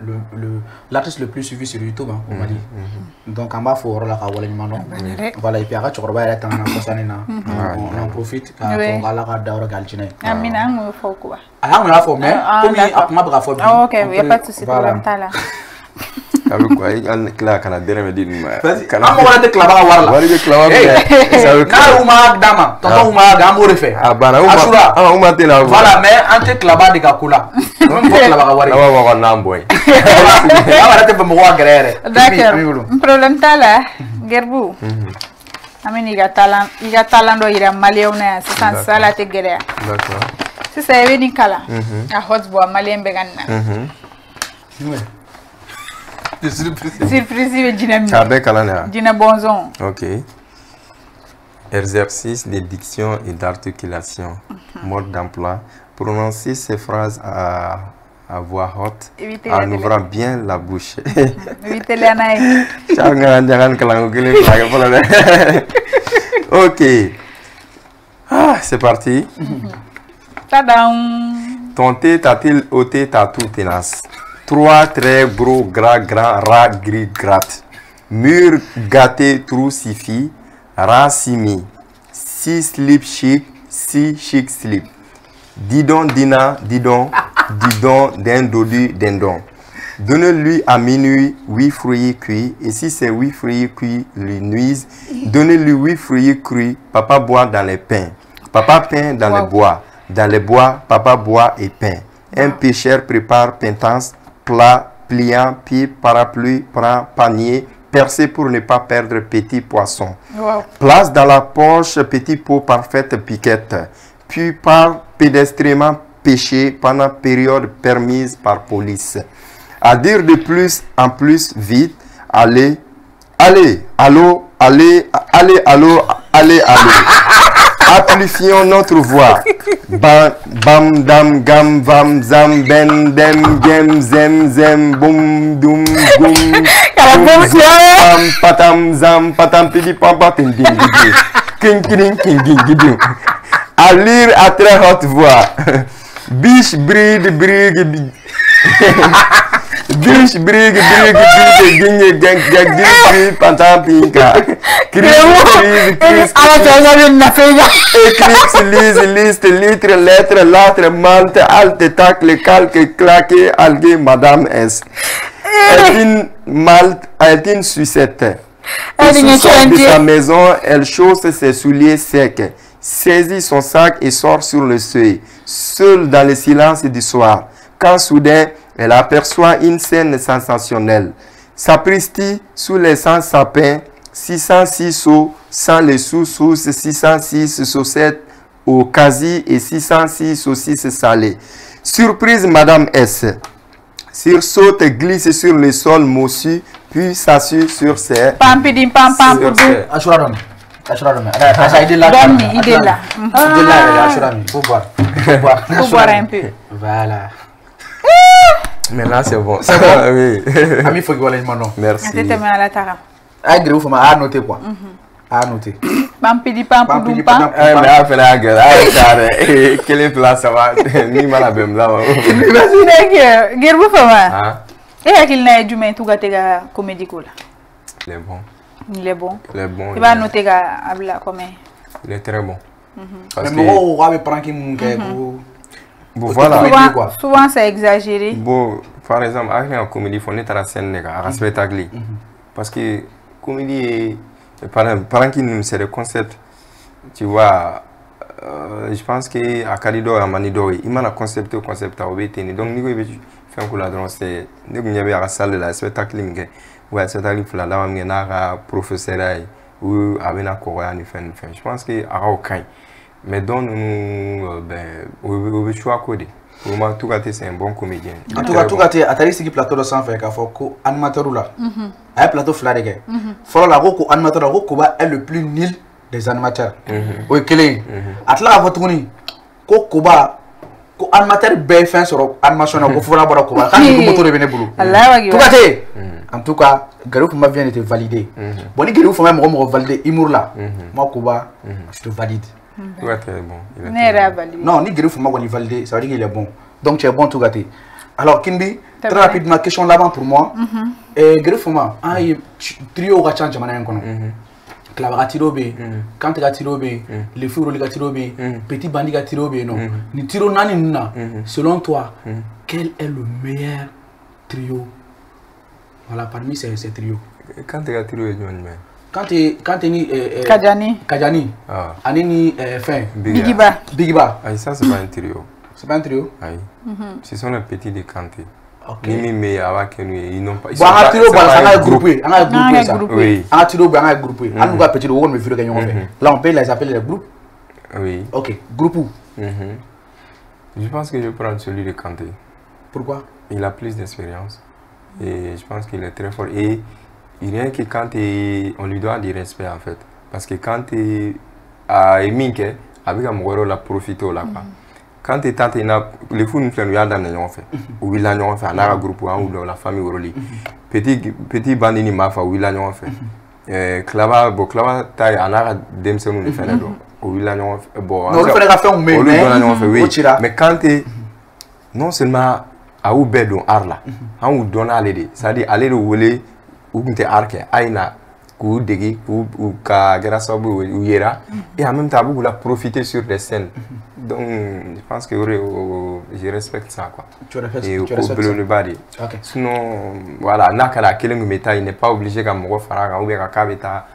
l'artiste le plus suivi sur YouTube, on va dire. Donc en bas il faut la voilà et puis après tu revois on en profite quand on va la regarder galchine. Amina on faut quoi. Ah on la faut mais comme il a pas OK, il y a pas de souci pour là. Avec quoi? Il claque à la dernière dit. Ah, moi, on a clavé à Warla. Voilà, il clave. Naouma Dama, tonton Ouma Gambo refait. Ah, bah, Ashura. Ah, on m'a dit là. Voilà, mais on te clave de Kakula. On peut claver à Warla. On va voir un amboy. D'accord. Un problème t'as là, Gerbou. Ameni iga talent do ira malien c'est sans ça la te guerre. D'accord. Si ça est ni kala. A hotboy malien beganna. Surprise dynamique. Avec Alana. Dina bonzon. OK. Exercice de diction et d'articulation. Mode d'emploi. Prononcer ces phrases à voix haute en ouvrant bien la bouche. Ok. Ah, c'est parti. Ton thé t'a-t-il ôté ta tout tenace? 3 très gros, gras, grand, rat, gris, gratte. Mur gâté, trou, sifi, rat, simi. 6 slip chic, 6 chic slip. Didon, dina, didon, didon, dindodi, dindon. Donnez-lui à minuit 8 fruits cuits. Et si ces 8 fruits cuits lui nuisent, donnez-lui 8 fruits cuits. Papa boit dans les pains. Papa peint dans les bois. Dans les bois, papa boit et peint. Un pêcheur prépare pétence, plat, pliant, pied, parapluie, prend panier, percé pour ne pas perdre petit poisson. Place dans la poche petit pot parfaite piquette. Puis par pédestrièrement pêché pendant période permise par police. À dire de plus en plus vite, allez, allez, allô, allez, allez, allô, allez, allô. Amplifions notre voix. Bam, bam, dam, gam, vam, zam, ben, dem, gem, zem, zem, boum, doum, boum. Pam, patam, zam, patam, pidi, pam, patam, ding, ding, king, king, king, king, king. À lire à très haute voix. Biche, bride, brigue, biche, brigue, brigue, gigne, gang, gang, gang, pantam, pinka. Éclipse, lise, liste, litre, lettre, latre, malte, halte, tacle, calque, claque, algue, madame S. Est une malte, est une sucette. Au sous-sol de sa maison, elle chausse ses souliers secs, saisit son sac et sort sur le seuil, seule dans le silence du soir, quand soudain, elle aperçoit une scène sensationnelle. Sapristi, sous les 100 sapins, 606 seaux, sans les sous-sous, 606 saucettes au quasi et 606 saucisses salées. Surprise, Madame S. Sursaute, glisse sur le sol moussu, puis s'assure sur ses... Pampidim, pam, pam, pam. Ashuraram. Il est là. Faut boire. Faut boire un peu. Voilà. Mais là, c'est bon. C'est bon? Oui. Ami, faut que vous non. Merci. Ah, gros, faut à noter quoi? À noter. Pampidi, pampidou, pam. Mais après la gueule, quelle est place ça va? Ni mal à bem là. Vas-y, Gerbu Fama. Et qu'il n'a du main tout gâté la comédie cool. Il est bon. Il est bon. Il est bon. Il va noter à la comédie. Il est très bon. Parce que on va prendre qui voilà. Souvent c'est exagéré. Bon, par exemple, avec la comédie, il faut être à la scène, à spectacle. Parce que comédie, par exemple, c'est le concept. Tu vois, je pense qu'à Kalido et à Manido, il m'a concepté au concept à OBT. Donc, nous avons fait un coup là, c'est nous avons eu à la salle de la spectacle. Ouais, spectacle, il a un professeur ou avec un coréen. Je pense qu'il y a aucun. Mais donc, nous, on choix codé. Pour moi, tout cas, c'est un bon comédien. En tout cas, à ta liste qui plateau de sang fait qu'à faut animateur là. Un plateau flairé. Faut la roko animateur roko est le plus nul des animateurs. Oui, quel est? Atla à votre tournée. Kokoba, ko animateur BFN sur animation na ko faut la boire koba. Quand vous moto revenez boulot. Tout cas, en tout cas, Garou Fuma vient d'être validé. Bon, ni Garou Fuma me validé Imour là. Moi Koba, je te valide. Ouais, très bon. Non, ni Garou Fuma on validé, ça veut dire qu'il est bon. Donc tu es bon tout gâté. Alors Kindi, très rapidement question là-bas pour moi. Et Garou Fuma, trio va changer maintenant encore. Clavera tirobe, Kante ga tirobe, les fous ga tirobe, petit bandit ga tirobe non. Ni tiro nani nuna. Selon toi, quel est le meilleur trio Voilà, parmi ces trios. Quand tu as trio, quand tu ni Kajani. Anini fin. Bigiba. Ah, ça, c'est pas un trio. C'est pas un trio? Oui. Ce sont les petits de Kanté. Ok. Mais avec nous, ils n'ont pas. Bon, un trio, on a groupé. On a groupé ça. Oui. Un trio, on a groupé. On a petit, on me fait le gagnant. Là, on peut les appeler les groupes. Oui. Ok. Groupe où? Je pense que je prends celui de Kanté. Pourquoi? Il a plus d'expérience. Et je pense qu'il est très fort. Et rien que quand on lui doit du respect en fait. Parce que quand tu as Minke, avec un moro la profite là quoi. Quand tu tentes les fous nous font nous yanda na fait. Ou il a non fait na groupe ou la famille oroli. Petit bandini ma fa ou il a non fait. Clava taille ana demse nous fait donc. Ou il a non fait. Bon. Non, le fait faire mais quand tu non seulement a ou bedon arla han ou dona alede c'est-à-dire aller wole ou nte arke aina ku degi ku ka grâce au yera et en même temps vous la profiter sur les scènes donc je pense que je respecte ça quoi et au le body sinon voilà nakala keleng meta il n'est pas obligé ka mo fara ou be ka kabeta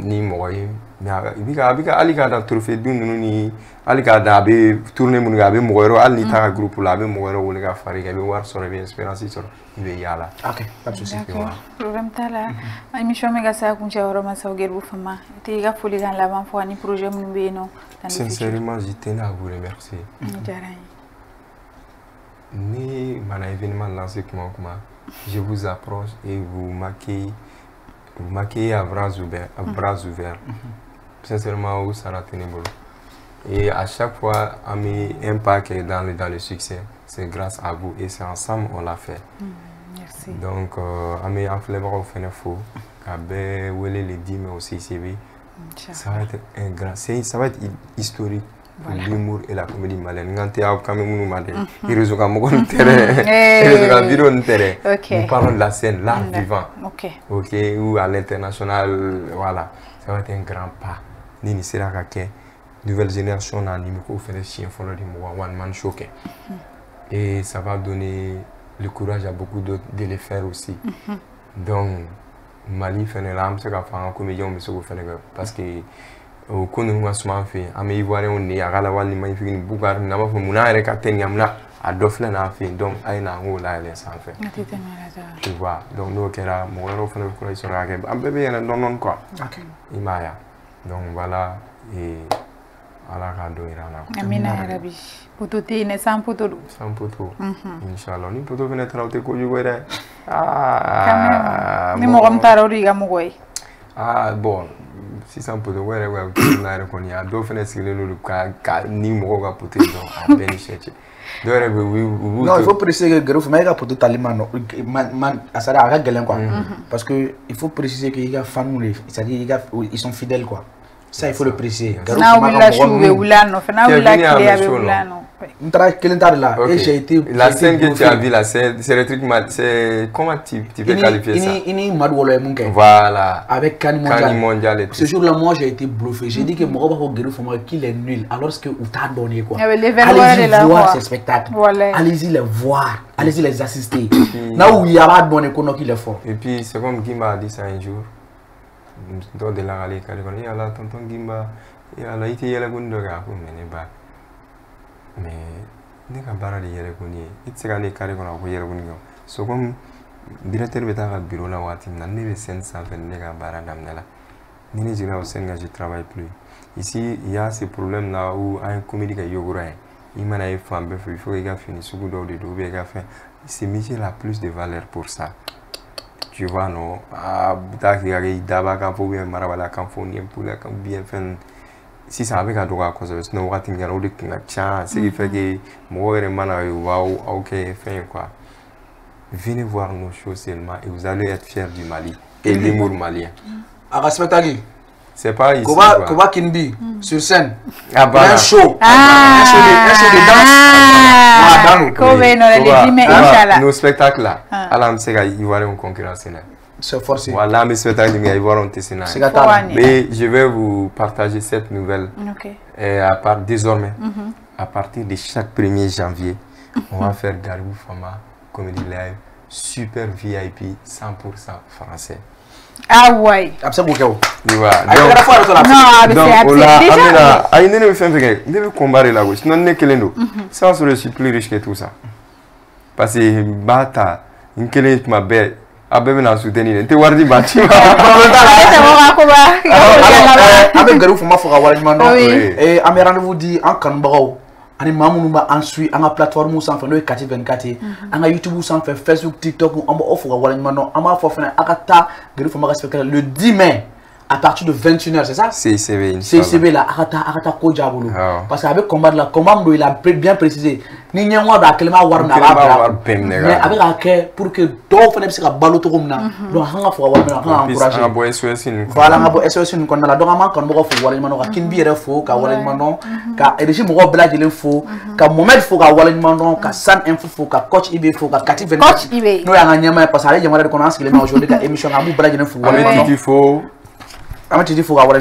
ni moy bika alika da trophée dun ni alika da be tourner mun ga be moyro al ni ta groupe la be moyro woni ga fari ga be war sore be espérance sur be yala ok pas de souci programme tala émission mega sa kunche oroma sa ogerbu fama te ga foli gan la ban fo ni projet mun be no sincèrement je tenais à vous remercier ni mana événement lancé comment je vous approche et vous m'accueillez à bras ouverts. Sincèrement, ça a tenu bon. Et à chaque fois, on met un paquet dans le succès. C'est grâce à vous et c'est ensemble on l'a fait. Merci. Donc, on met un flavor au fenefo, les 10 mais aussi CV. Ça va être un grand, ça va être historique. Voilà. L'humour et la comédie malienne. Quand tu as quand même nous parlons de la scène, l'art vivant. Ok. Ou à l'international, voilà. Ça va être un grand pas. Nini sera kake. Nouvelle génération n'a ni miko fait des chiens follow de moi one man show. Et ça va donner le courage à beaucoup d'autres de le faire aussi. Donc Mali fait une lame, c'est qu'à faire un comédien mais c'est qu'on fait parce que au nous a souvent fait à me voir on est à la wali magnifique bougar n'a pas fait mon arrêt qu'à tenir amna à dofler n'a fait donc à une angle là elle s'en fait tu vois donc nous qui era mon refait le courage sur la gueule un bébé non quoi il m'a donc voilà et à la radio il amina arabi poto te ne sans poto inchallah ni poto venir trauter ko you go ni mo comme taro riga mo goy bon si ça peut ouais on a reconnu à deux fenêtres le ka ni mo ga poter donc à ben chercher non il faut préciser que gros mais ga poter tellement man asara aga gelen quoi parce que il faut préciser que il y a famille c'est-à-dire ils sont fidèles quoi ça il faut le préciser na wila chouwe ulano na wila kiya ulano et j'ai été la scène que tu as vu là c'est le truc c'est comment tu peux qualifier ça voilà avec Kani Mondial ce jour là moi j'ai été bluffé j'ai dit que moi qu'il est nul alors que ou t'a donné quoi allez-y voir ces spectacles allez-y les voir allez-y les assister là où il y a pas donné qu'on qu'il est fort et puis c'est comme qui m'a dit ça un jour dans de la rallye il y a la tonton Gimba il y a la ité yela gundoga ko mene ba mais ne ka bara de yele ko ni itse ne kare ko na ko yele ko ni so comme directeur beta ka bureau la wati na ne le scène ça fait ne ka bara damnela ni ne jira au scène je travaille plus ici il y a ces problèmes là où un comédie ka yogura il m'a eu femme il faut qu'il a fini sous de dobe il a fait c'est Michel a plus de valeur pour ça tu vois non ah buta ki ga daba ka fo bien marabala kan fo ni pour la kan bien fin si ça avec à droit cause sinon on tinga ro de kinga cha ce qui fait que moi vraiment waouh OK fin quoi venez voir nos shows seulement et vous allez être fiers du Mali et l'humour malien à spectacle c'est pas ici Koba Kinbi sur scène un show de danse nos spectacles là alors c'est gars ils vont aller en concurrence c'est forcé voilà mes spectacles ils vont en tester mais je vais vous partager cette nouvelle et à part désormais à partir de chaque 1er janvier on va faire Garibou Fama Comedy Live super VIP 100% français. Ah ouais. Absolument. Tu vois. Donc, là, il ne me fait pas combattre la gauche. Non, n'est que le nom. Ça, je suis plus riche que tout ça. Parce que bata, une quelle ma belle. Abe na soutenir te wardi bati avec garu fuma foka wala nyimando et am rendez-vous di en kan bagaw ani mamunu ba ensuite en plateforme sans fait no kati 24 en YouTube sans fait Facebook TikTok on ba ofuka wala nyimando ama fo fena akata garu fuma respecter le 10 mai à partir de 21h, c'est ça? CCB là, akata ko jabulu. Parce qu'avec combat là, combat il a bien précisé. Ni nyangwa da kelma war na ba. Mais avec akay pour que do fene bisa balo to gumna. Donc hanga fo war na hanga encourager. Nga bo SOS ni. Voilà nga bo SOS ni konna la donc ama kon mo fo wala mano ka kin bi re fo ka wala mano ka régime mo bla jelen fo ka Mohamed fo ka wala mano ka San Info fo ka coach IB fo ka Kati 24. No ya nga nyama parce que yamara de connaissance que les aujourd'hui ka émission nga mu bla jelen fo wala mano. Il faut avoir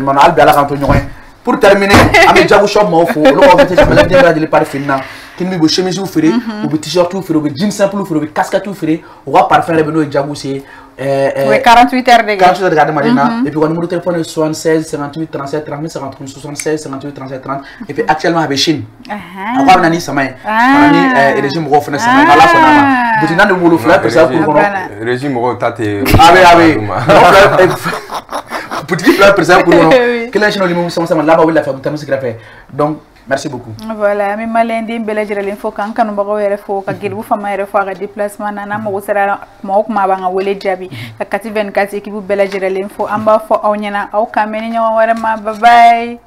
pour terminer, avec Jabu Shop, le par finna, qui nous chemise ou ferré, ou t-shirt ou ferré, ou jean simple ou ferré, casquette ou ferré, ou va parfum les benoît Jabu c'est 48 heures de 48 heures de garde marina, et puis le numéro de téléphone est 76 58 37 30 53 76 58 37 30, et puis actuellement avec Chine. Encore un année, ça m'a et régime gros fenêtre, ça m'a là, ça m'a. Vous tenez le mot fleur, parce que régime gros tate. Petit fleur présent pour nous. Quel est le moment où là-bas où il a fait un peu donc merci beaucoup. Voilà, mais malin bela jira l'info kan kanu bago yere fo ka girbu fama yere fo ga déplacement nana mo sera mo ko ma banga wole jabi ka Kati 24 équipe bela jira l'info amba fo awnyana aw kameni nyawa wara ma bye bye.